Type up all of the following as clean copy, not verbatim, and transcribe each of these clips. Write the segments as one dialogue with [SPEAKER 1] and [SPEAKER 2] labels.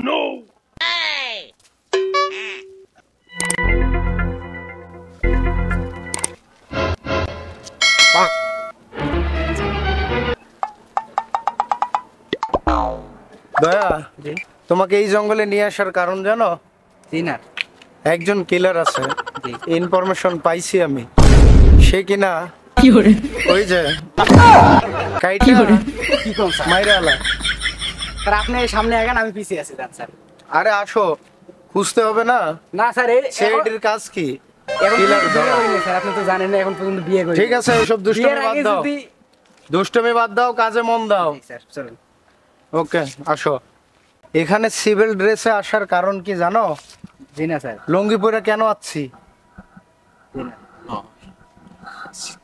[SPEAKER 1] no!
[SPEAKER 2] দয়া, তোমাকে এই জঙ্গলে নিয়ে আসার কারণ জানো? একজন কিলার আছে, ইনফরমেশন পাইছি আমি। সে কিনা ওই যে মাইরালা।
[SPEAKER 3] আপনি সামনে আগান, আমি পিছিয়ে আছি স্যার।
[SPEAKER 2] আরে আসো, খুঁজতে হবে না?
[SPEAKER 3] না স্যার,
[SPEAKER 2] সিআইডির কাজ কি?
[SPEAKER 3] স্যার আপনি তো জানেন না এখন পর্যন্ত বিয়ে করে।
[SPEAKER 2] ঠিক আছে, ওইসব দুষ্টুমি বাদ দাও, দুষ্টুমি বাদ দাও, কাজে মন দাও।
[SPEAKER 3] স্যার চলুন।
[SPEAKER 2] ওকে, আসো। এখানে সিভিল ড্রেসে আসার কারণ কি জানো?
[SPEAKER 3] জি না স্যার।
[SPEAKER 2] লুঙ্গি পরে কেন আছি?
[SPEAKER 3] জি না।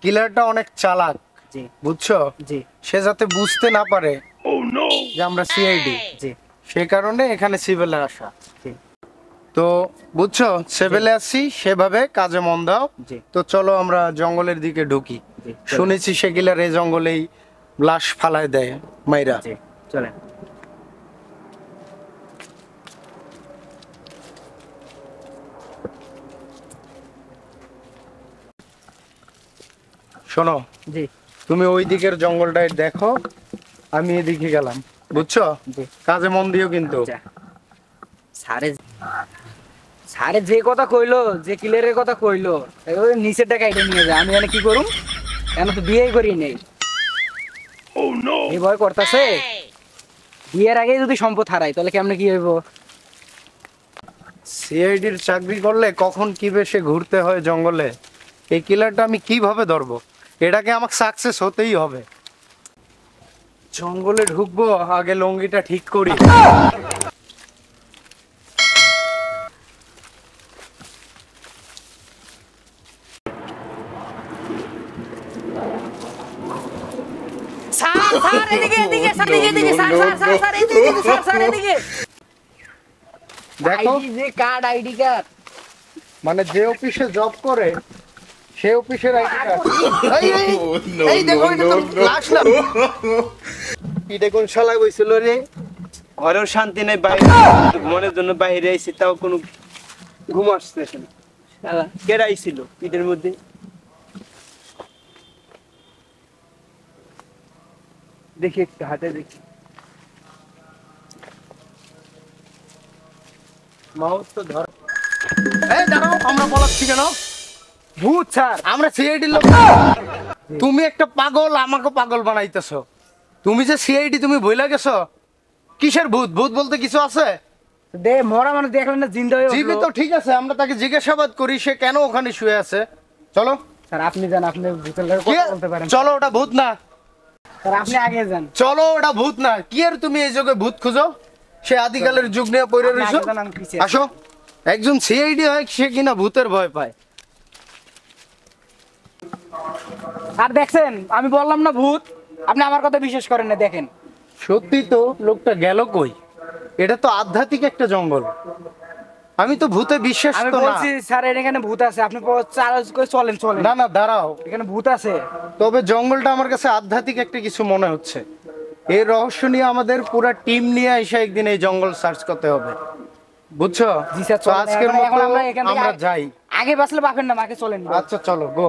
[SPEAKER 2] কিলারটা অনেক চালাক,
[SPEAKER 3] জি
[SPEAKER 2] বুঝছো?
[SPEAKER 3] জি।
[SPEAKER 2] সে যাতে বুঝতে না পারে যে আমরা সিআইডি,
[SPEAKER 3] জি।
[SPEAKER 2] সে কারণে এখানে সিভিলে আসা।
[SPEAKER 3] জি।
[SPEAKER 2] তো বুঝছো, সিভিলে আসছি, সেভাবে কাজে মন দাও।
[SPEAKER 3] জি।
[SPEAKER 2] তো চলো আমরা জঙ্গলের দিকে ঢুকি।
[SPEAKER 3] জি।
[SPEAKER 2] শুনেছি সে কিলার এই জঙ্গলেই লাশ ফালায় দেয় মাইরা।
[SPEAKER 3] জি চলেন।
[SPEAKER 2] শোনো,
[SPEAKER 3] জি।
[SPEAKER 2] তুমি ওই দিকের জঙ্গলটায় দেখো, আমি এদিকে গেলাম, বুঝছো?
[SPEAKER 3] জি।
[SPEAKER 2] কাজে মন দিও কিন্তু।
[SPEAKER 3] স্যারে স্যারে যে কথা কইলো, যে ক্লিয়ারের কথা কইলো, ওই নিচের টাকা এটা নিয়ে যায়। আমি এখানে কি করুম? কেন তো বিয়েই করি নেই। এই ভয় করতেছে, বিয়ের আগে যদি সম্পদ হারাই তাহলে কেমনে কি হইব?
[SPEAKER 2] সিআইডির চাকরি করলে কখন কি বেশে ঘুরতে হয় জঙ্গলে, এই কিলারটা আমি কিভাবে ধরবো? এটাকে আমাকে সাকসেস হতেই হবে। জঙ্গলে ঢুকবো, আগে লুঙ্গিটা ঠিক করি। দেখো,
[SPEAKER 3] যে কার্ড, আইডি কার্ড,
[SPEAKER 2] মানে যে অফিসে জব করে সে অফিসের আইডি কার্ড। এই দেখো, এটা তো লাশ না।
[SPEAKER 4] পিঠে কোন শালা বইছিল রে? ঘরেও শান্তি নেই, বাইরে ঘুমানোর জন্য বাইরে আইছি, তাও কোনো ঘুম আসতেছে না। শালা কেডা আইছিল পিঠের মধ্যে? দেখি একটু হাতে দেখি।
[SPEAKER 2] মাউস তো ধর। এই দাঁড়াও, আমরা বলাচ্ছি কেন?
[SPEAKER 3] ভূত স্যার।
[SPEAKER 2] আমরা সিআইডি লোক। তুমি একটা পাগল, আমাকে পাগল বানাইতেছো। তুমি যে সিআইডি, তুমি ভুলে গেছো? কিসের ভূত? ভূত বলতে কিছু আছে?
[SPEAKER 3] দে মরা মানুষ দেখলেন না, জিন্দা হয়ে উঠলো।
[SPEAKER 2] জীবিত, ঠিক আছে, আমরা তাকে জিজ্ঞাসাবাদ করি সে কেন ওখানে শুয়ে আছে। চলো
[SPEAKER 3] স্যার আপনি যান, আপনি ভূতের লগে কথা বলতে পারেন।
[SPEAKER 2] চলো, ওটা ভূত না।
[SPEAKER 3] স্যার আপনি আগে যান।
[SPEAKER 2] চলো, ওটা ভূত না। কি আর তুমি এই যুগে ভূত খুঁজো? সে আদিকালের যুগ নিয়ে পড়ে
[SPEAKER 3] আপনি
[SPEAKER 2] রইছো।
[SPEAKER 3] আগে যান, আমি পিছিয়ে আছি।
[SPEAKER 2] আসো, একজন সিআইডি হয় সে কিনা ভূতের ভয় পায়।
[SPEAKER 3] আর দেখছেন, আমি বললাম না ভূত, আপনি আমার কথা বিশ্বাস করেন না। দেখেন
[SPEAKER 2] সত্যি তো, লোকটা গেল কই? এটা তো আধ্যাত্মিক একটা জঙ্গল, আমি তো ভূতে বিশ্বাস
[SPEAKER 3] আমি
[SPEAKER 2] তো না।
[SPEAKER 3] বলছি স্যার এখানে ভূত আছে, আপনি চলেন চলেন।
[SPEAKER 2] না না, দাঁড়াও,
[SPEAKER 3] এখানে ভূত আছে।
[SPEAKER 2] তবে জঙ্গলটা আমার কাছে আধ্যাত্মিক একটা কিছু মনে হচ্ছে। এই রহস্য নিয়ে আমাদের পুরো টিম নিয়ে এসে একদিন এই জঙ্গল সার্চ করতে হবে, বুঝছো?
[SPEAKER 3] জি স্যার,
[SPEAKER 2] তো আজকের মতো
[SPEAKER 3] আমরা এখান থেকে
[SPEAKER 2] আমরা যাই।
[SPEAKER 3] আগে বাঁচলে বাপের নাম, আগে চলেন।
[SPEAKER 2] আচ্ছা চলো, গো।